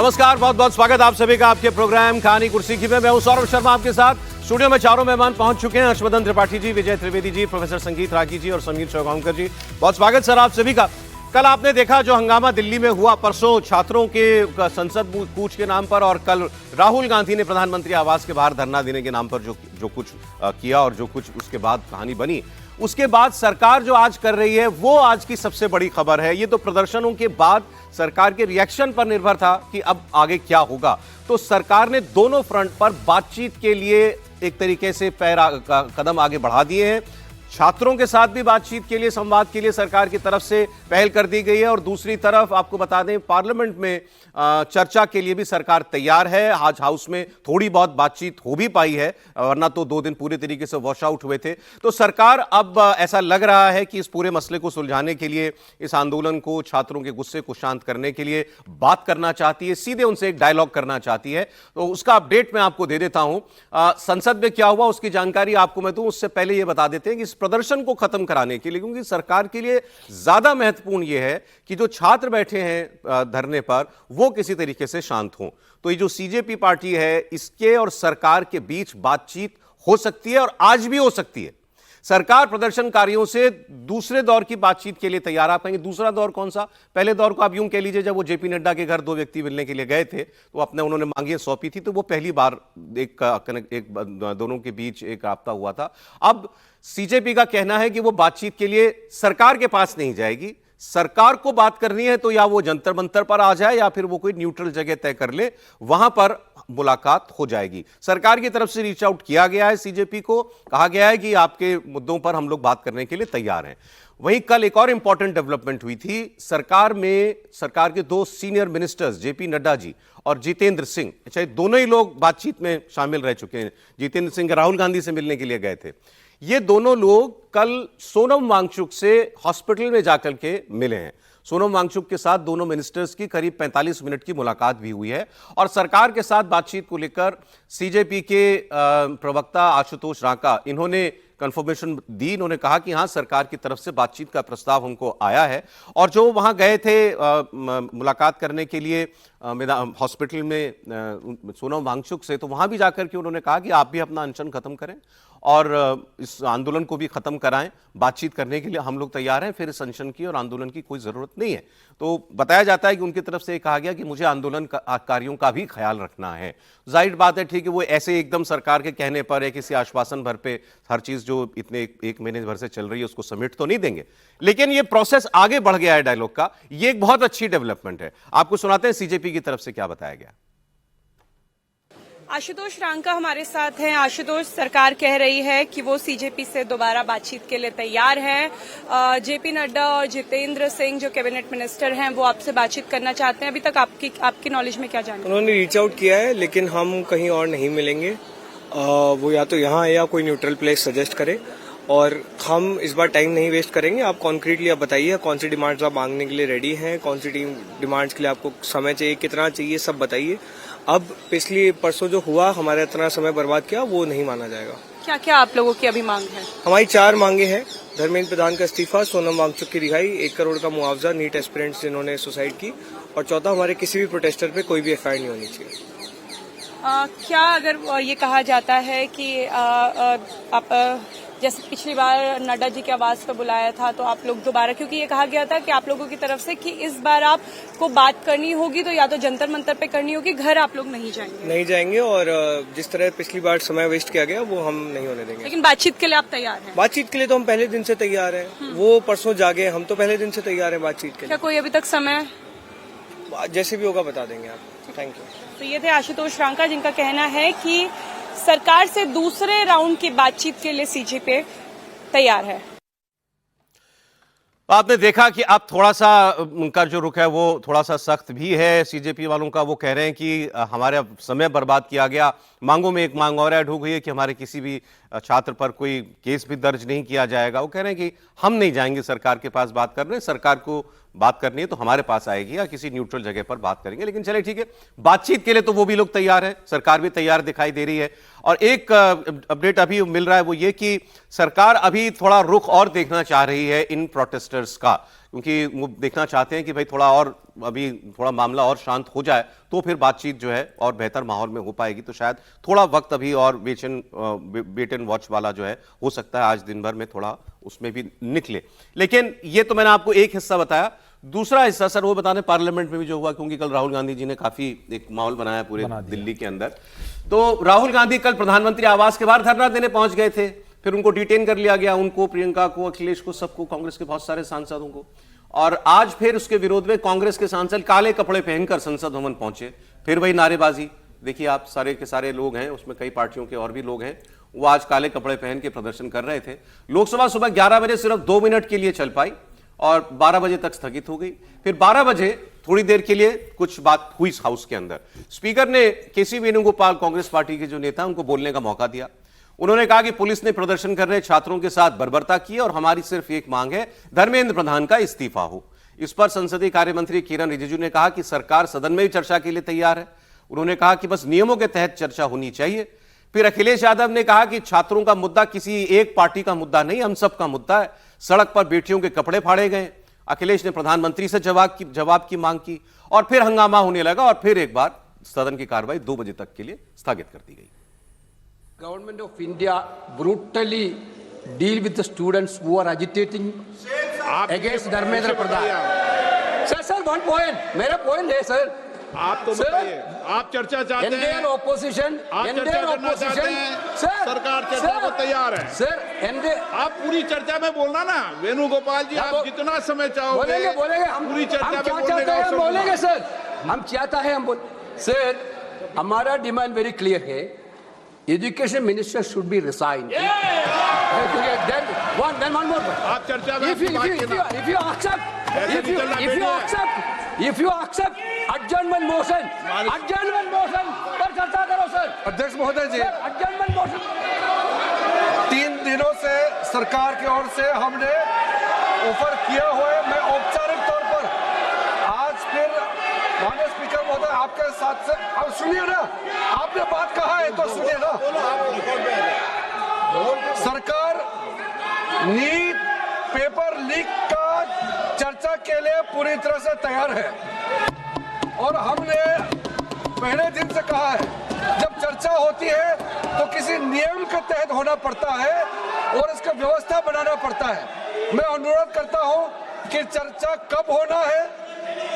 नमस्कार, बहुत बहुत स्वागत आप सभी का आपके प्रोग्राम कहानी कुर्सी की में। मैं हूं सौरभ शर्मा आपके साथ। स्टूडियो में चारों मेहमान पहुंच चुके हैं। हर्षवर्धन त्रिपाठी जी, विजय त्रिवेदी जी, प्रोफेसर संगीत रागी जी और समीर चौगांवकर जी। बहुत स्वागत सर आप सभी का। कल आपने देखा जो हंगामा दिल्ली में हुआ, परसों छात्रों के संसद कूच के नाम पर, और कल राहुल गांधी ने प्रधानमंत्री आवास के बाहर धरना देने के नाम पर जो कुछ किया और जो कुछ उसके बाद कहानी बनी, उसके बाद सरकार जो आज कर रही है वो आज की सबसे बड़ी खबर है। ये तो प्रदर्शनों के बाद सरकार के रिएक्शन पर निर्भर था कि अब आगे क्या होगा। तो सरकार ने दोनों फ्रंट पर बातचीत के लिए एक तरीके से कदम आगे बढ़ा दिए हैं। छात्रों के साथ भी बातचीत के लिए, संवाद के लिए सरकार की तरफ से पहल कर दी गई है, और दूसरी तरफ आपको बता दें पार्लियामेंट में चर्चा के लिए भी सरकार तैयार है। आज हाउस में थोड़ी बहुत बातचीत हो भी पाई है, वरना तो 2 दिन पूरे तरीके से वॉश आउट हुए थे। तो सरकार अब ऐसा लग रहा है कि इस पूरे मसले को सुलझाने के लिए, इस आंदोलन को, छात्रों के गुस्से को शांत करने के लिए बात करना चाहती है, सीधे उनसे एक डायलॉग करना चाहती है। तो उसका अपडेट मैं आपको दे देता हूं। संसद में क्या हुआ उसकी जानकारी आपको मैं दूं, उससे पहले यह बता देते हैं कि इस प्रदर्शन को खत्म कराने के लिए, क्योंकि सरकार के लिए ज्यादा महत्वपूर्ण यह है कि जो छात्र बैठे हैं धरने पर वो किसी तरीके से शांत हों। तो ये जो सीजेपी पार्टी है, इसके और सरकार के बीच बातचीत हो सकती है और आज भी हो सकती है। सरकार प्रदर्शनकारियों से दूसरे दौर की बातचीत के लिए तैयार। आप कहेंगे दूसरा दौर कौन सा? पहले दौर को आप यूं कह लीजिए, जब वो जेपी नड्डा के घर 2 व्यक्ति मिलने के लिए गए थे तो अपने उन्होंने मांगियां सौंपी थी, तो वो पहली बार एक दोनों के बीच एक राब्ता हुआ था। अब सीजेपी का कहना है कि वो बातचीत के लिए सरकार के पास नहीं जाएगी। सरकार को बात करनी है तो या वो जंतर मंतर पर आ जाए या फिर वो कोई न्यूट्रल जगह तय कर ले, वहां पर मुलाकात हो जाएगी। सरकार की तरफ से रीच आउट किया गया है सीजेपी को, कहा गया है कि आपके मुद्दों पर हम लोग बात करने के लिए तैयार हैं। वहीं कल एक और इंपॉर्टेंट डेवलपमेंट हुई थी। सरकार के 2 senior ministers JP Nadda ji और जितेंद्र सिंह, अच्छा दोनों ही लोग बातचीत में शामिल रह चुके हैं। जितेंद्र सिंह राहुल गांधी से मिलने के लिए गए थे। ये दोनों लोग कल सोनम वांगचुक से हॉस्पिटल में जाकर के मिले हैं। सोनम वांगचुक के साथ दोनों मिनिस्टर्स की करीब 45 मिनट की मुलाकात भी हुई है, और सरकार के साथ बातचीत को लेकर सीजेपी के प्रवक्ता आशुतोष रांका, इन्होंने कंफर्मेशन दी। इन्होंने कहा कि हां, सरकार की तरफ से बातचीत का प्रस्ताव हमको आया है, और जो वहां गए थे मुलाकात करने के लिए हॉस्पिटल में सोनम वांगचुक से, तो वहां भी जाकर के उन्होंने कहा कि आप भी अपना अनशन खत्म करें और इस आंदोलन को भी खत्म कराएं। बातचीत करने के लिए हम लोग तैयार हैं, फिर इस अनशन की और आंदोलन की कोई जरूरत नहीं है। तो बताया जाता है कि उनकी तरफ से कहा गया कि मुझे आंदोलनकारियों का भी ख्याल रखना है। जाहिर बात है, ठीक है, वो ऐसे एकदम सरकार के कहने पर या किसी आश्वासन भर पे हर चीज जो इतने 1 महीने भर से चल रही है उसको समेट तो नहीं देंगे, लेकिन ये प्रोसेस आगे बढ़ गया है डायलॉग का। ये एक बहुत अच्छी डेवलपमेंट है। आपको सुनाते हैं सीजेपी की तरफ से क्या बताया गया। आशुतोष रांका हमारे साथ हैं। आशुतोष, सरकार कह रही है कि वो सीजेपी से दोबारा बातचीत के लिए तैयार है। जेपी नड्डा और जितेंद्र सिंह जो कैबिनेट मिनिस्टर हैं वो आपसे बातचीत करना चाहते हैं। अभी तक आपकी नॉलेज में क्या जानकारी? उन्होंने रीच आउट किया है, लेकिन हम कहीं और नहीं मिलेंगे। वो या तो यहाँ है या कोई न्यूट्रल प्लेस सजेस्ट करे, और हम इस बार टाइम नहीं वेस्ट करेंगे। आप कॉन्क्रीटली आप बताइए कौन सी डिमांड्स आप मांगने के लिए रेडी हैं, कौन सी डिमांड्स के लिए आपको समय चाहिए, कितना चाहिए, सब बताइए। अब पिछली परसों जो हुआ, हमारा इतना समय बर्बाद किया, वो नहीं माना जाएगा। क्या क्या आप लोगों की अभी मांग है? हमारी 4 मांगे हैं। धर्मेंद्र प्रधान का इस्तीफा, सोनम वांगचुक की रिहाई, 1 करोड़ का मुआवजा नीट एस्पिरेंट्स जिन्होंने सुसाइड की, और चौथा हमारे किसी भी प्रोटेस्टर पे कोई भी एफआईआर नहीं होनी चाहिए। क्या अगर ये कहा जाता है कि आप जैसे पिछली बार नड्डा जी के आवास पर बुलाया था, तो आप लोग दोबारा, क्योंकि ये कहा गया था कि आप लोगों की तरफ से कि इस बार आपको बात करनी होगी तो या तो जंतर मंतर पे करनी होगी, घर आप लोग नहीं जाएंगे, और जिस तरह पिछली बार समय वेस्ट किया गया वो हम नहीं होने देंगे। लेकिन बातचीत के लिए आप तैयार हैं? बातचीत के लिए तो हम पहले दिन से तैयार हैं। वो परसों जागे, हम तो पहले दिन से तैयार हैं बातचीत के लिए। क्या कोई अभी तक समय? जैसे भी होगा बता देंगे आप। Thank you. तो ये थे आशुतोष रांका, जिनका कहना है कि सरकार से दूसरे राउंड की बातचीत के लिए सीजेपी तैयार है। आपने देखा कि अब थोड़ा सा उनका जो रुख है वो थोड़ा सा सख्त भी है सीजेपी वालों का। वो कह रहे हैं कि हमारे समय बर्बाद किया गया। मांगों में एक मांग और ऐड हो गई है कि हमारे किसी भी छात्र पर कोई केस भी दर्ज नहीं किया जाएगा। वो कह रहे हैं कि हम नहीं जाएंगे सरकार के पास बात करने, सरकार को बात करनी है तो हमारे पास आएगी या किसी न्यूट्रल जगह पर बात करेंगे। लेकिन चले ठीक है, बातचीत के लिए तो वो भी लोग तैयार है, सरकार भी तैयार दिखाई दे रही है। और एक अपडेट अभी मिल रहा है वो ये कि सरकार अभी थोड़ा रुख और देखना चाह रही है इन प्रोटेस्टर्स का, क्योंकि वो देखना चाहते हैं कि भाई थोड़ा और अभी थोड़ा मामला और शांत हो जाए तो फिर बातचीत जो है और बेहतर माहौल में हो पाएगी। तो शायद थोड़ा वक्त अभी और वेट एंड वॉच वाला जो है हो सकता है आज दिन भर में थोड़ा उसमें भी निकले। लेकिन ये तो मैंने आपको एक हिस्सा बताया, दूसरा हिस्सा सर वो बताने पार्लियामेंट में भी जो हुआ, क्योंकि कल राहुल गांधी जी ने काफी एक माहौल बनाया पूरे दिल्ली के अंदर। तो राहुल गांधी कल प्रधानमंत्री आवास के बाहर धरना देने पहुंच गए थे, फिर उनको डिटेन कर लिया गया, उनको, प्रियंका को, अखिलेश को, सबको, कांग्रेस के बहुत सारे सांसदों को। और आज फिर उसके विरोध में कांग्रेस के सांसद काले कपड़े पहनकर संसद भवन पहुंचे, फिर वही नारेबाजी। देखिए आप, सारे के सारे लोग हैं, उसमें कई पार्टियों के और भी लोग हैं, वो आज काले कपड़े पहन के प्रदर्शन कर रहे थे। लोकसभा सुबह 11 बजे सिर्फ 2 मिनट के लिए चल पाई और 12 बजे तक स्थगित हो गई। फिर 12 बजे थोड़ी देर के लिए कुछ बात हुई हाउस के अंदर। स्पीकर ने केसी वेणुगोपाल, कांग्रेस पार्टी के जो नेता, उनको बोलने का मौका दिया। उन्होंने कहा कि पुलिस ने प्रदर्शन कर रहे छात्रों के साथ बर्बरता की और हमारी सिर्फ एक मांग है, धर्मेंद्र प्रधान का इस्तीफा हो। इस पर संसदीय कार्य मंत्री किरण रिजिजू ने कहा कि सरकार सदन में भी चर्चा के लिए तैयार है। उन्होंने कहा कि बस नियमों के तहत चर्चा होनी चाहिए। फिर अखिलेश यादव ने कहा कि छात्रों का मुद्दा किसी एक पार्टी का मुद्दा नहीं, हम सबका मुद्दा है। सड़क पर बेटियों के कपड़े फाड़े गए। अखिलेश ने प्रधानमंत्री से जवाब की मांग की और फिर हंगामा होने लगा और फिर एक बार सदन की कार्रवाई 2 बजे तक के लिए स्थगित कर दी गई। Government of India brutally deal with the students who are agitating against Dharmendra Pradhan. Sir, one point. मेरा point है sir. आप तो बताइए, आप चर्चा चाहते हैं? Indian opposition, आप चर्चा करना चाहते हैं? सरकार चर्चा को तैयार है। सर, आप पूरी चर्चा में बोलना ना, वेणुगोपाल जी, आप जितना समय चाहोगे बोलेंगे हम पूरी चर्चा में क्या बोलने चाहते का हैं अवसर हम बोलेंगे दूंगा। सर, हम चाहता है हम बोल। सर, हमारा डिमांड वेरी क्लियर है, education minister should be resign. Then one more. आप चर्चा में अपनी बात कहना। If you accept adjournment motion पर चर्चा करो सर। अध्यक्ष महोदय जी, adjournment motion 3 दिनों से सरकार की ओर से हमने ऑफर किया हुआ है। मैं औपचारिक तौर पर आज फिर माननीय स्पीकर महोदय आपके साथ से, अब सुनिए ना, आपने बात कहा है तो सुनिए ना। सरकार नीट पेपर लीक का चर्चा के लिए पूरी तरह से तैयार है और हमने पहले दिन से कहा है, जब चर्चा होती है तो किसी नियम के तहत होना पड़ता है और इसका व्यवस्था बनाना पड़ता है। मैं अनुरोध करता हूं कि चर्चा कब होना है,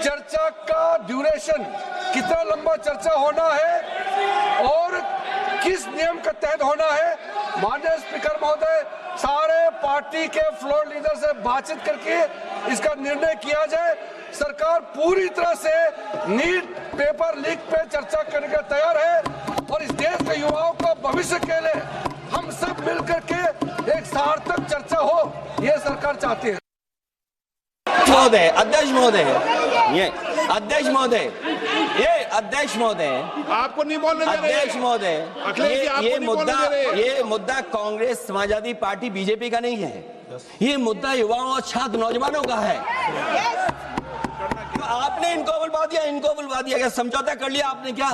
चर्चा का ड्यूरेशन, कितना लंबा चर्चा होना है और किस नियम के तहत होना है, माननीय स्पीकर महोदय सारे पार्टी के फ्लोर लीडर से बातचीत करके इसका निर्णय किया जाए। सरकार पूरी तरह से नीट पेपर लीक पे चर्चा करने के तैयार है और इस देश के युवाओं का भविष्य के लिए हम सब मिलकर के एक सार्थक चर्चा हो, ये सरकार चाहती है। महोदय, अध्यक्ष महोदय, ये अध्यक्ष महोदय, ये अध्यक्ष महोदय, आपको नहीं बोलने दे रहे। अध्यक्ष महोदय, अखिलेश जी, आपको नहीं बोलने दे रहे। ये मुद्दा कांग्रेस, समाजवादी पार्टी, बीजेपी का नहीं है। ये मुद्दा युवाओं और छात्र नौजवानों का है। आपने इनको बुलवा दिया, क्या समझौता कर लिया आपने? क्या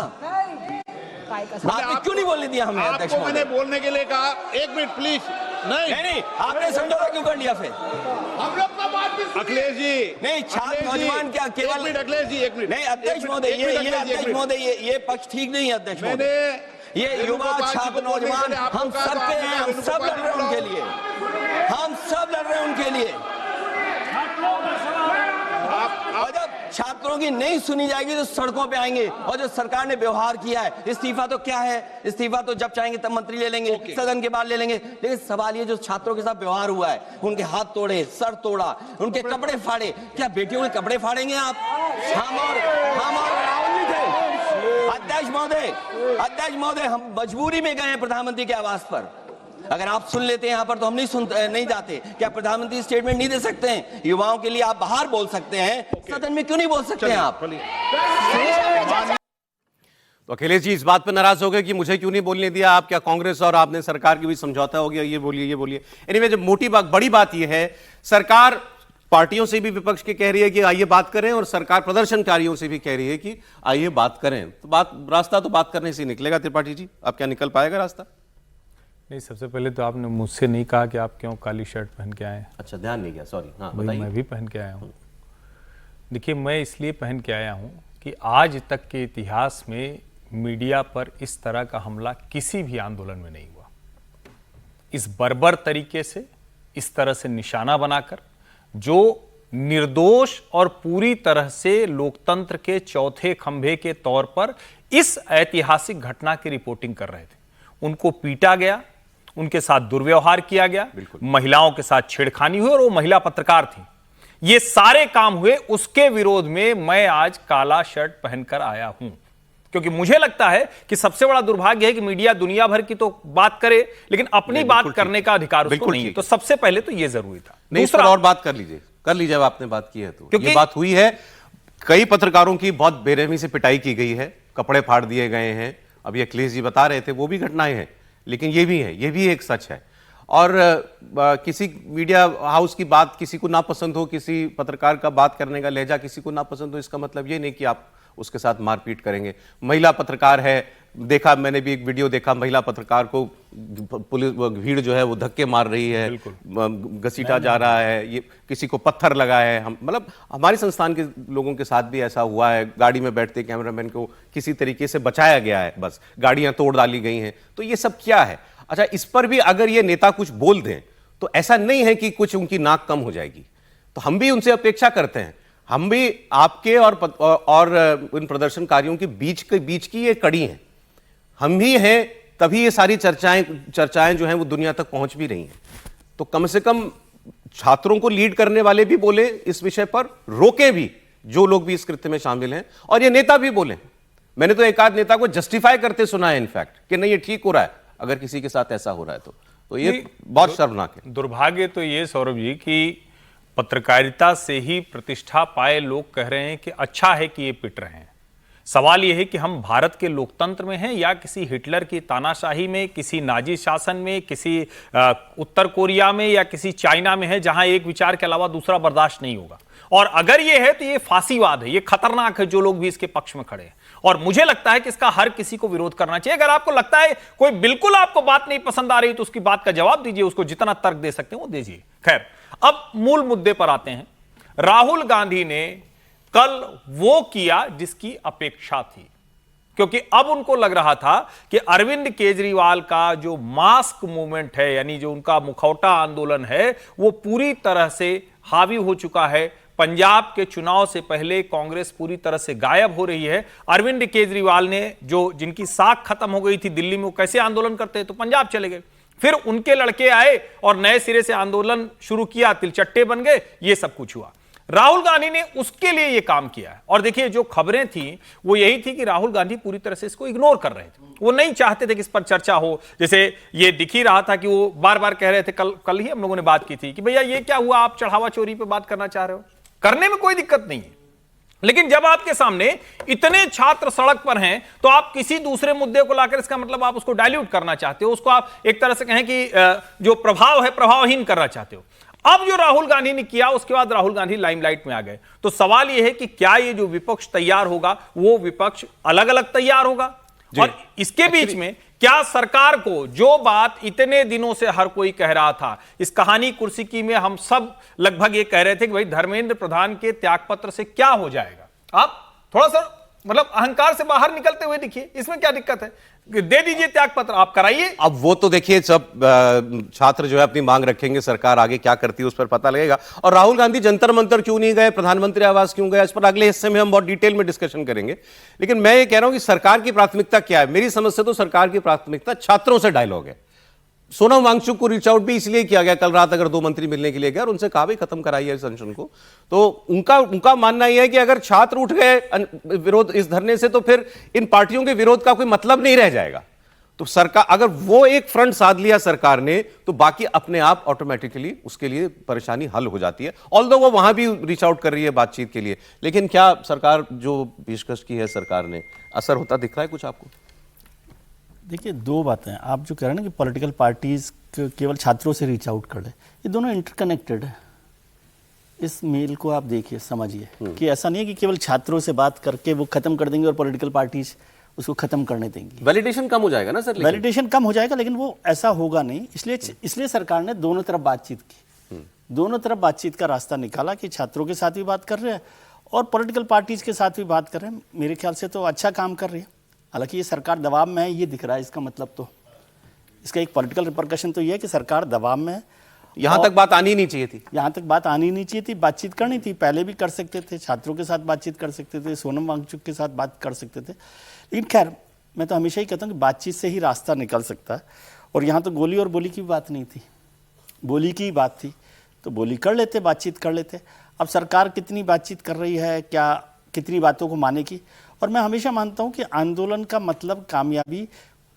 आपने क्यों नहीं बोलने दिया हमें? अध्यक्ष आपको मैंने महोदय, बोलने के लिए कहा, 1 मिनट प्लीज। नहीं, आपने समझौता क्यों कर लिया फिर? हम लोग का बात भी अखिलेश जी, नहीं, छात्र नौजवान क्या केवल? 1 मिनट अखिलेश जी, 1 मिनट। नहीं अध्यक्ष महोदय, ये अध्यक्ष महोदय, ये पक्ष ठीक नहीं है अध्यक्ष मैंने महोदय। ये युवा, छात्र, नौजवान, हम सबके हैं, हम सब लड़ रहे हैं उनके लिए, हम सब लड़ रहे हैं उनके लिए। और जब छात्रों की नहीं सुनी जाएगी तो सड़कों पे आएंगे। और जो सरकार ने व्यवहार किया है, इस्तीफा तो क्या है, इस्तीफा तो जब चाहेंगे तब मंत्री ले लेंगे, सदन के बाद ले लेंगे। लेकिन सवाल ये, जो छात्रों के साथ व्यवहार हुआ है, उनके हाथ तोड़े, सर तोड़ा, उनके कपड़े फाड़े, क्या बेटियों के कपड़े फाड़ेंगे आप? हम और राहुल जी थे। अध्यक्ष महोदय, हम मजबूरी में गए हैं प्रधानमंत्री के आवास पर। अगर आप सुन लेते हैं यहाँ पर तो हम नहीं जाते। क्या प्रधानमंत्री स्टेटमेंट नहीं दे सकते हैं? युवाओं के लिए आप बाहर बोल सकते हैं, सदन में क्यों नहीं बोल सकते हैं आप? तो अखिलेश जी इस बात पर नाराज हो गए कि मुझे क्यों नहीं बोलने दिया आप, क्या कांग्रेस और आपने सरकार की भी समझौता हो गया? ये बोलिए। एनीवे, जब बड़ी बात यह है, सरकार पार्टियों से भी विपक्ष के कह रही है कि आइए बात करें और सरकार प्रदर्शनकारियों से भी कह रही है कि आइए बात करें, तो रास्ता तो बात करने से निकलेगा। त्रिपाठी जी, आप क्या निकल पाएगा रास्ता? नहीं, सबसे पहले तो आपने मुझसे नहीं कहा कि आप क्यों काली शर्ट पहन के आए हैं। अच्छा, ध्यान नहीं गया, सॉरी। हाँ, भाई बताइए। मैं भी पहन के आया हूँ। देखिए, मैं इसलिए पहन के आया हूँ कि आज तक के इतिहास में मीडिया पर इस तरह का हमला किसी भी आंदोलन में नहीं हुआ। इस बर्बर तरीके से, इस तरह से निशाना बनाकर, जो निर्दोष और पूरी तरह से लोकतंत्र के चौथे खंभे के तौर पर इस ऐतिहासिक घटना की रिपोर्टिंग कर रहे थे, उनको पीटा गया, उनके साथ दुर्व्यवहार किया गया, महिलाओं के साथ छेड़खानी हुई और वो महिला पत्रकार थी। ये सारे काम हुए, उसके विरोध में मैं आज काला शर्ट पहनकर आया हूं, क्योंकि मुझे लगता है कि सबसे बड़ा दुर्भाग्य है कि मीडिया दुनिया भर की तो बात करे लेकिन अपनी बात करने का अधिकार उसको नहीं है। तो सबसे पहले तो ये जरूरी था। दूसरा, और बात कर लीजिए अब आपने बात की है तो ये बात हुई है, कई पत्रकारों की बहुत बेरहमी से पिटाई की गई है, कपड़े फाड़ दिए गए हैं। अभी अखिलेश जी बता रहे थे, वो भी घटनाएं हैं, लेकिन ये भी है, ये भी एक सच है। और किसी मीडिया हाउस की बात किसी को ना पसंद हो, किसी पत्रकार का बात करने का लहजा किसी को ना पसंद हो, इसका मतलब ये नहीं कि आप उसके साथ मारपीट करेंगे। महिला पत्रकार है, देखा, मैंने भी एक वीडियो देखा, महिला पत्रकार को पुलिस भीड़ जो है वो धक्के मार रही है, घसीटा जा रहा है, ये किसी को पत्थर लगा है। हम मतलब हमारे संस्थान के लोगों के साथ भी ऐसा हुआ है, गाड़ी में बैठते कैमरामैन को किसी तरीके से बचाया गया है, बस गाड़ियां तोड़ डाली गई हैं। तो ये सब क्या है? अच्छा, इस पर भी अगर ये नेता कुछ बोल दें तो ऐसा नहीं है कि कुछ उनकी नाक कम हो जाएगी। तो हम भी उनसे अपेक्षा करते हैं, हम भी आपके और उन प्रदर्शनकारियों के बीच की ये कड़ी हैं, हम भी हैं, तभी ये सारी चर्चाएं जो हैं वो दुनिया तक पहुंच भी रही हैं। तो कम से कम छात्रों को लीड करने वाले भी बोले इस विषय पर, रोके भी जो लोग भी इस कृत्य में शामिल हैं, और ये नेता भी बोले। मैंने तो एक आध नेता को जस्टिफाई करते सुना है इनफैक्ट, कि नहीं ये ठीक हो रहा है अगर किसी के साथ ऐसा हो रहा है तो ये बहुत शर्मनाक है। दुर्भाग्य तो ये सौरभ जी कि पत्रकारिता से ही प्रतिष्ठा पाए लोग कह रहे हैं कि अच्छा है कि ये पिट रहे हैं। सवाल यह है कि हम भारत के लोकतंत्र में हैं या किसी हिटलर की तानाशाही में, किसी नाजी शासन में, किसी उत्तर कोरिया में या किसी चाइना में है, जहां एक विचार के अलावा दूसरा बर्दाश्त नहीं होगा। और अगर ये है तो ये फांसीवाद है, ये खतरनाक है जो लोग भी इसके पक्ष में खड़े हैं। और मुझे लगता है कि इसका हर किसी को विरोध करना चाहिए। अगर आपको लगता है कोई बिल्कुल आपको बात नहीं पसंद आ रही तो उसकी बात का जवाब दीजिए, उसको जितना तर्क दे सकते हैं वो दीजिए। खैर, अब मूल मुद्दे पर आते हैं। राहुल गांधी ने कल वो किया जिसकी अपेक्षा थी, क्योंकि अब उनको लग रहा था कि अरविंद केजरीवाल का जो मास्क मूवमेंट है, यानी जो उनका मुखौटा आंदोलन है, वो पूरी तरह से हावी हो चुका है। पंजाब के चुनाव से पहले कांग्रेस पूरी तरह से गायब हो रही है। अरविंद केजरीवाल ने जिनकी साख खत्म हो गई थी दिल्ली में, वो कैसे आंदोलन करते हैं, तो पंजाब चले गए। फिर उनके लड़के आए और नए सिरे से आंदोलन शुरू किया, तिलचट्टे बन गए, ये सब कुछ हुआ। राहुल गांधी ने उसके लिए यह काम किया है। और देखिए, जो खबरें थी वो यही थी कि राहुल गांधी पूरी तरह से इसको इग्नोर कर रहे थे, वो नहीं चाहते थे कि इस पर चर्चा हो। जैसे ये दिख ही रहा था कि वो बार बार कह रहे थे, कल ही हम लोगों ने बात की थी कि भैया ये क्या हुआ, आप चढ़ावा चोरी पे बात करना चाह रहे हो, करने में कोई दिक्कत नहीं है। लेकिन जब आपके सामने इतने छात्र सड़क पर हैं तो आप किसी दूसरे मुद्दे को लाकर, इसका मतलब आप उसको डाइल्यूट करना चाहते हो, उसको आप एक तरह से कहें कि जो प्रभाव है प्रभावहीन करना चाहते हो। अब जो राहुल गांधी ने किया, उसके बाद राहुल गांधी लाइमलाइट में आ गए। तो सवाल यह है कि क्या ये जो विपक्ष तैयार होगा वो विपक्ष अलग अलग तैयार होगा, और इसके बीच में क्या सरकार को जो बात इतने दिनों से हर कोई कह रहा था, इस कहानी कुर्सी की में हम सब लगभग ये कह रहे थे कि भाई धर्मेंद्र प्रधान के त्यागपत्र से क्या हो जाएगा। आप थोड़ा सा मतलब अहंकार से बाहर निकलते हुए दिखिए, इसमें क्या दिक्कत है, दे दीजिए त्यागपत्र, आप कराइए। अब वो तो देखिए, सब छात्र जो है अपनी मांग रखेंगे, सरकार आगे क्या करती है उस पर पता लगेगा। और राहुल गांधी जंतर मंतर क्यों नहीं गए, प्रधानमंत्री आवास क्यों गए, इस पर अगले हिस्से में हम बहुत डिटेल में डिस्कशन करेंगे। लेकिन मैं ये कह रहा हूं कि सरकार की प्राथमिकता क्या है। मेरी समझ से तो सरकार की प्राथमिकता छात्रों से डायलॉग है। सोनम वांगचुक को रीच आउट भी इसलिए किया गया, कल रात अगर 2 मंत्री मिलने के लिए गए और उनसे कहा भी खत्म कराइए इस अनशन को। तो उनका मानना यह है कि अगर छात्र उठ गए विरोध इस धरने से तो फिर इन पार्टियों के विरोध का कोई मतलब नहीं रह जाएगा। तो सरकार अगर वो एक फ्रंट साध लिया सरकार ने, तो बाकी अपने आप ऑटोमेटिकली उसके लिए परेशानी हल हो जाती है। ऑल्दो वो वहां भी रीच आउट कर रही है बातचीत के लिए, लेकिन क्या सरकार जो पेशकश की है सरकार ने, असर होता दिख रहा है कुछ आपको? देखिए, 2 बातें हैं। आप जो कह रहे हैं ना कि पॉलिटिकल पार्टीज केवल छात्रों से रीच आउट कर ले, ये दोनों इंटरकनेक्टेड है। इस मेल को आप देखिए, समझिए कि ऐसा नहीं है कि केवल छात्रों से बात करके वो खत्म कर देंगे और पॉलिटिकल पार्टीज उसको खत्म करने देंगी। वैलिडेशन कम हो जाएगा ना सर? वैलिडेशन कम हो जाएगा, लेकिन वो ऐसा होगा नहीं। इसलिए सरकार ने दोनों तरफ बातचीत की, दोनों तरफ बातचीत का रास्ता निकाला कि छात्रों के साथ भी बात कर रहे हैं और पॉलिटिकल पार्टीज के साथ भी बात कर रहे हैं। मेरे ख्याल से तो अच्छा काम कर रही है। हालांकि ये सरकार दबाव में है, ये दिख रहा है। इसका मतलब तो इसका एक पॉलिटिकल रिपरकशन तो ये है कि सरकार दबाव में है। यहां तक बात आनी नहीं चाहिए थी, यहाँ तक बात आनी नहीं चाहिए थी। बातचीत करनी थी, पहले भी कर सकते थे, छात्रों के साथ बातचीत कर सकते थे, सोनम वांगचुक के साथ बात कर सकते थे। लेकिन खैर, मैं तो हमेशा ही कहता हूँ कि बातचीत से ही रास्ता निकल सकता है। और यहाँ तो गोली और बोली की बात नहीं थी, बोली की बात थी, तो बोली कर लेते, बातचीत कर लेते। अब सरकार कितनी बातचीत कर रही है, क्या कितनी बातों को मानेगी? और मैं हमेशा मानता हूँ कि आंदोलन का मतलब कामयाबी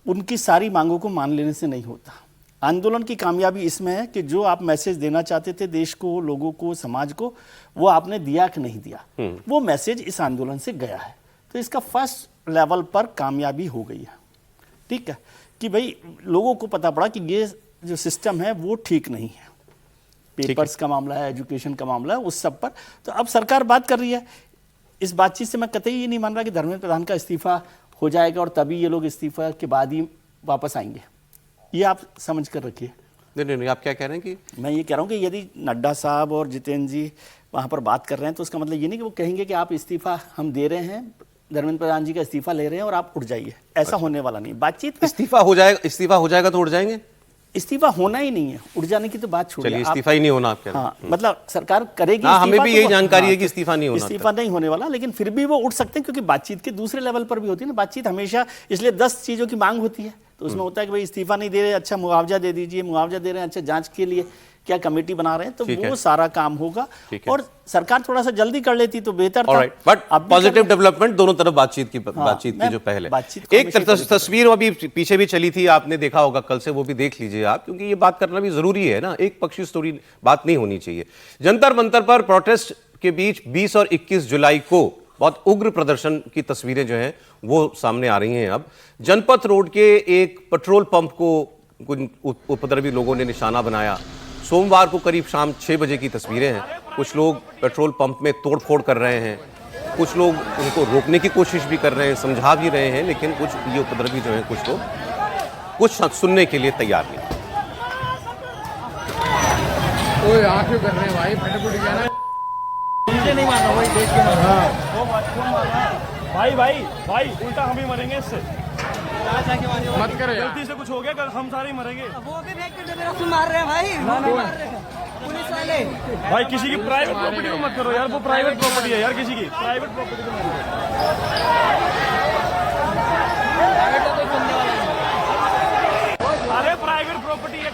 उनकी सारी मांगों को मान लेने से नहीं होता। आंदोलन की कामयाबी इसमें है कि जो आप मैसेज देना चाहते थे देश को, लोगों को, समाज को, वो आपने दिया कि नहीं दिया, वो मैसेज इस आंदोलन से गया है। तो इसका फर्स्ट लेवल पर कामयाबी हो गई है। ठीक है कि भाई लोगों को पता पड़ा कि ये जो सिस्टम है वो ठीक नहीं है। पेपर्स का मामला है, एजुकेशन का मामला है, उस सब पर तो अब सरकार बात कर रही है। इस बातचीत से मैं कतई ये नहीं मान रहा कि धर्मेंद्र प्रधान का इस्तीफा हो जाएगा और तभी ये लोग इस्तीफा के बाद ही वापस आएंगे। ये आप समझ कर रखिए। नहीं, आप क्या कह रहे हैं कि? मैं ये कह रहा हूँ कि यदि नड्डा साहब और जितेंद्र जी वहाँ पर बात कर रहे हैं तो उसका मतलब ये नहीं कि वो कहेंगे कि आप इस्तीफा हम दे रहे हैं, धर्मेंद्र प्रधान जी का इस्तीफा ले रहे हैं और आप उठ जाइए। ऐसा होने वाला नहीं। बातचीत में इस्तीफा हो जाएगा तो उठ जाएंगे? इस्तीफा होना ही नहीं है, उठ जाने की तो बात छोड़िए। चलिए, इस्तीफा ही नहीं होना आप कह रहे हैं। हाँ, मतलब सरकार करेगी। हाँ, हमें भी तो यही जानकारी है कि इस्तीफा नहीं होना। इस्तीफा नहीं होने वाला, लेकिन फिर भी वो उठ सकते हैं क्योंकि बातचीत के दूसरे लेवल पर भी होती है ना बातचीत हमेशा। इसलिए 10 चीजों की मांग होती है, तो उसमें होता है कि भाई इस्तीफा नहीं दे रहे, अच्छा मुआवजा दे दीजिए, मुआवजा दे रहे हैं, अच्छा जांच के लिए क्या कमेटी बना रहे हैं, तो वो सारा काम होगा। और सरकार थोड़ा सा जल्दी कर लेती तो बेहतर था। बट पॉजिटिव डेवलपमेंट दोनों तरफ बातचीत की जो पहले एक तस्वीर अभी पीछे भी चली थी, आपने देखा होगा कल से, वो भी देख लीजिए आप, क्योंकि ये बात करना भी जरूरी है ना। एक पक्षी स्टोरी बात नहीं होनी चाहिए। जंतर मंतर पर प्रोटेस्ट के बीच 20 और 21 जुलाई को बहुत उग्र प्रदर्शन की तस्वीरें जो हैं वो सामने आ रही हैं। अब जनपथ रोड के एक पेट्रोल पंप को कुछ उपद्रवी लोगों ने निशाना बनाया। सोमवार को करीब शाम 6 बजे की तस्वीरें हैं। कुछ लोग पेट्रोल पंप में तोड़फोड़ कर रहे हैं, कुछ लोग उनको रोकने की कोशिश भी कर रहे हैं, समझा भी रहे हैं, लेकिन कुछ ये उपद्रवी जो हैं कुछ लोग कुछ सुनने के लिए तैयार नहीं। ओए आंखें कर रहे हैं भाई, फटाफट क्या ना मुझे नहीं मारना भाई, देख के मारना भाई उल्टा हम ही मरेंगे इससे। मत करो यार, गलती से कुछ हो गया हम सारे ही मरेंगे। वो भी मेरा मार रहे हैं भाई, पुलिस वाले। भाई किसी की प्राइवेट प्रॉपर्टी को मत करो यार, वो प्राइवेट प्रॉपर्टी है यार, किसी की प्राइवेट प्रॉपर्टी को मत करो। अरे प्राइवेट प्रॉपर्टी है।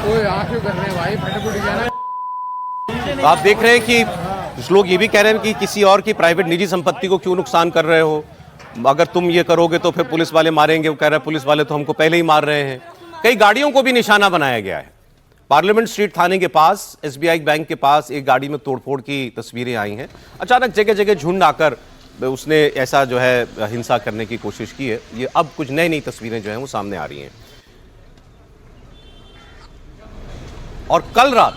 ओए आंखें कर रहे हैं भाई, फटाफट क्या ना। आप देख रहे हैं कि कुछ लोग ये भी कह रहे हैं कि किसी और की प्राइवेट निजी संपत्ति को क्यों नुकसान कर रहे हो, अगर तुम ये करोगे तो फिर पुलिस वाले मारेंगे। वो कह रहे हैं पुलिस वाले तो हमको पहले ही मार रहे हैं। कई गाड़ियों को भी निशाना बनाया गया है। पार्लियामेंट स्ट्रीट थाने के पास, SBI बैंक के पास एक गाड़ी में तोड़फोड़ की तस्वीरें आई हैं। अचानक जगह जगह झुंड आकर उसने ऐसा जो है हिंसा करने की कोशिश की है। ये अब कुछ नई नई तस्वीरें जो हैं वो सामने आ रही हैं। और कल रात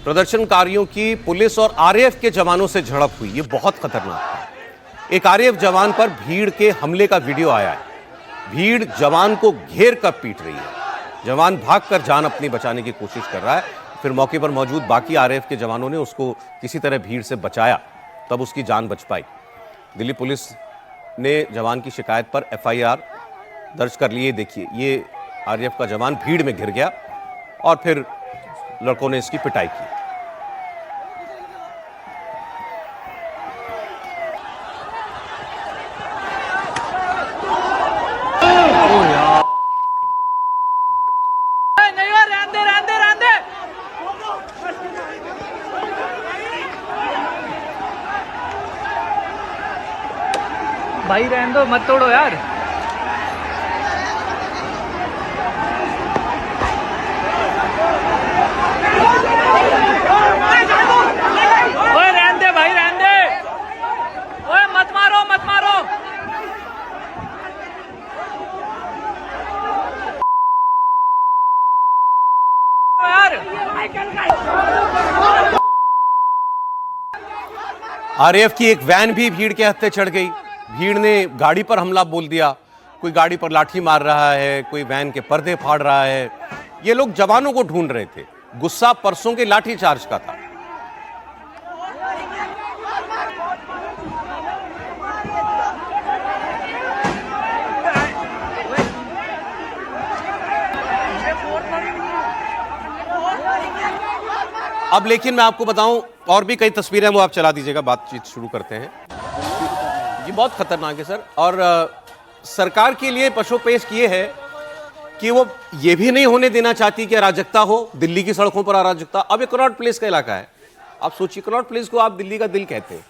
प्रदर्शनकारियों की पुलिस और RAF के जवानों से झड़प हुई। ये बहुत खतरनाक था। एक RAF जवान पर भीड़ के हमले का वीडियो आया है। भीड़ जवान को घेर कर पीट रही है। जवान भागकर जान अपनी बचाने की कोशिश कर रहा है। फिर मौके पर मौजूद बाकी RAF के जवानों ने उसको किसी तरह भीड़ से बचाया, तब उसकी जान बच पाई। दिल्ली पुलिस ने जवान की शिकायत पर FIR दर्ज कर लिए। देखिए, ये RAF का जवान भीड़ में घिर गया और फिर लड़कों ने इसकी पिटाई की। भाई रहने दो, मत तोड़ो यार। ओए रहने दे भाई, रहने दे। ओए मत मारो, मत मारो। आरएएफ की एक वैन भी भीड़ के हत्थे चढ़ गई। भीड़ ने गाड़ी पर हमला बोल दिया, कोई गाड़ी पर लाठी मार रहा है, कोई वैन के पर्दे फाड़ रहा है। ये लोग जवानों को ढूंढ रहे थे। गुस्सा परसों के लाठी चार्ज का था। अब लेकिन मैं आपको बताऊं, और भी कई तस्वीरें वो आप चला दीजिएगा, बातचीत शुरू करते हैं। ये बहुत खतरनाक है सर। और सरकार के लिए पशुपेश किए है कि वो ये भी नहीं होने देना चाहती कि अराजकता हो, दिल्ली की सड़कों पर अराजकता। अब ये कनॉट प्लेस का इलाका है, आप सोचिए, कनॉट प्लेस को आप दिल्ली का दिल कहते हैं,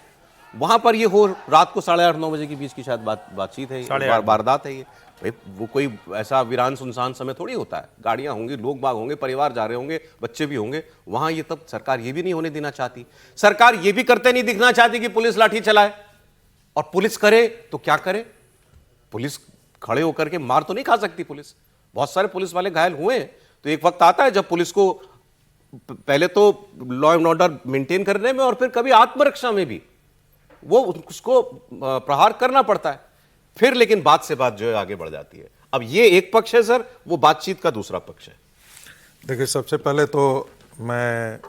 वहां पर ये हो रात को 8:30-9 बजे के बीच की शायद बातचीत है, वारदात है ये। भाई वो कोई ऐसा वीरान सुनसान समय थोड़ी होता है, गाड़ियां होंगी, लोग बाग होंगे, परिवार जा रहे होंगे, बच्चे भी होंगे वहां। ये तब सरकार ये भी नहीं होने देना चाहती। सरकार ये भी करते नहीं दिखना चाहती कि पुलिस लाठी चलाए, और पुलिस करे तो क्या करे? पुलिस खड़े होकर के मार तो नहीं खा सकती पुलिस। बहुत सारे पुलिस वाले घायल हुए हैं। तो एक वक्त आता है जब पुलिस को पहले तो लॉ एंड ऑर्डर मेंटेन करने में और फिर कभी आत्मरक्षा में भी वो उसको प्रहार करना पड़ता है। फिर लेकिन बात से बात जो है आगे बढ़ जाती है। अब ये एक पक्ष है सर, वो बातचीत का दूसरा पक्ष है। देखिए, सबसे पहले तो मैं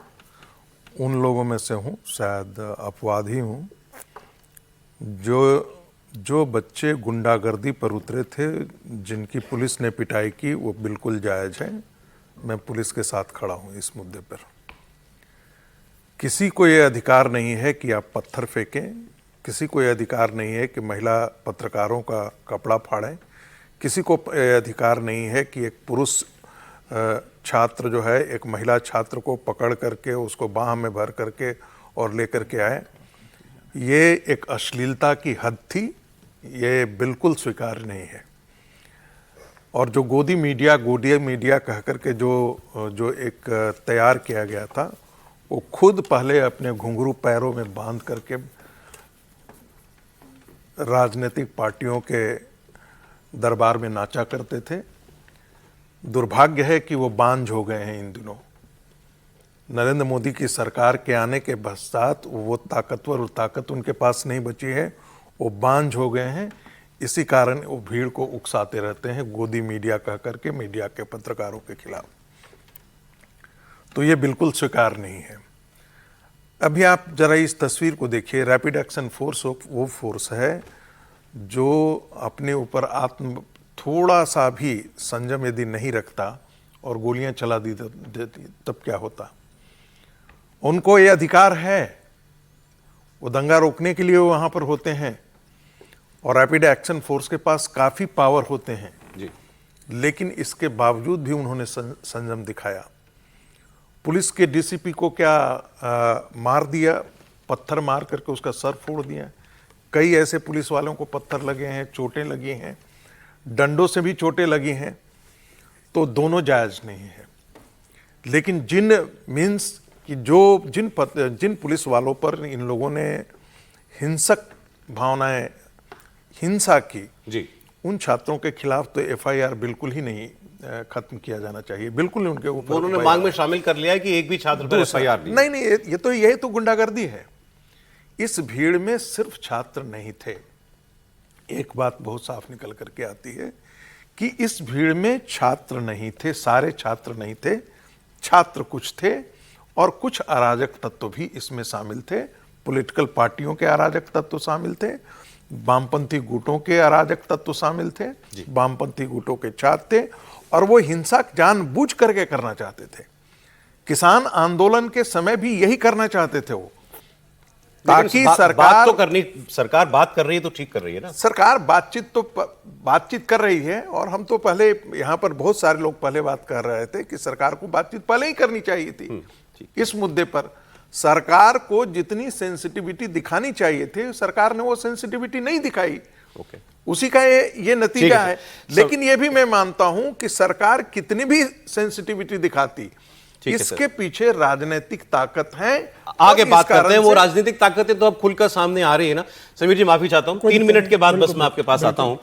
उन लोगों में से हूं, शायद अपवाद ही हूं, जो बच्चे गुंडागर्दी पर उतरे थे, जिनकी पुलिस ने पिटाई की, वो बिल्कुल जायज है। मैं पुलिस के साथ खड़ा हूं इस मुद्दे पर। किसी को ये अधिकार नहीं है कि आप पत्थर फेंकें, किसी को ये अधिकार नहीं है कि महिला पत्रकारों का कपड़ा फाड़ें, किसी को अधिकार नहीं है कि एक पुरुष छात्र जो है एक महिला छात्र को पकड़ करके उसको बाह में भर करके और लेकर के आए। ये एक अश्लीलता की हद थी, ये बिल्कुल स्वीकार्य नहीं है। और जो गोदी मीडिया कह करके जो एक तैयार किया गया था, वो खुद पहले अपने घुंघरू पैरों में बांध करके राजनीतिक पार्टियों के दरबार में नाचा करते थे। दुर्भाग्य है कि वो बांझ हो गए हैं इन दिनों। नरेंद्र मोदी की सरकार के आने के पश्चात वो ताकत उनके पास नहीं बची है, वो बांझ हो गए हैं। इसी कारण वो भीड़ को उकसाते रहते हैं गोदी मीडिया कह करके, मीडिया के पत्रकारों के खिलाफ। तो ये बिल्कुल स्वीकार नहीं है। अभी आप जरा इस तस्वीर को देखिए। रैपिड एक्शन फोर्स वो फोर्स है जो अपने ऊपर थोड़ा सा भी संयम यदि नहीं रखता और गोलियां चला देती तब क्या होता। उनको ये अधिकार है, वो दंगा रोकने के लिए वहां पर होते हैं और रैपिड एक्शन फोर्स के पास काफी पावर होते हैं जी। लेकिन इसके बावजूद भी उन्होंने संयम दिखाया। पुलिस के डीसीपी को क्या मार दिया, पत्थर मार करके उसका सर फोड़ दिया। कई ऐसे पुलिस वालों को पत्थर लगे हैं, चोटें लगी हैं, डंडों से भी चोटें लगी हैं। तो दोनों जायज नहीं है। लेकिन जिन पुलिस वालों पर इन लोगों ने हिंसक भावनाएं, हिंसा की जी, उन छात्रों के खिलाफ तो एफआईआर बिल्कुल ही नहीं खत्म किया जाना चाहिए। बिल्कुल उनके ऊपर उन्होंने मांग में शामिल कर लिया है कि एक भी छात्र पर एफआईआर नहीं, यही तो गुंडागर्दी है। इस भीड़ में सिर्फ छात्र नहीं थे। एक बात बहुत साफ निकल करके आती है कि इस भीड़ में छात्र नहीं थे, सारे छात्र नहीं थे। छात्र कुछ थे और कुछ अराजक तत्व भी इसमें शामिल थे। पॉलिटिकल पार्टियों के अराजक तत्व शामिल थे, वामपंथी गुटों के अराजक तत्व शामिल थे, वामपंथी गुटों के छात्र थे और वो हिंसा जानबूझ करके करना चाहते थे। किसान आंदोलन के समय भी यही करना चाहते थे वो, ताकि सरकार बात कर रही है तो ठीक कर रही है ना। सरकार बातचीत कर रही है। और हम तो पहले यहां पर बहुत सारे लोग पहले बात कर रहे थे कि सरकार को बातचीत पहले ही करनी चाहिए थी। इस मुद्दे पर सरकार को जितनी सेंसिटिविटी दिखानी चाहिए थी, सरकार ने वो सेंसिटिविटी नहीं दिखाई। उसी का ये नतीजा है। लेकिन ये भी मैं मानता हूं कि सरकार कितनी भी सेंसिटिविटी दिखाती, इसके पीछे राजनीतिक ताकत है। आगे बात करते हैं। वो राजनीतिक ताकतें तो अब खुलकर सामने आ रही है ना। समीर जी, माफी चाहता हूं, 3 मिनट के बाद बस मैं आपके पास आता हूं।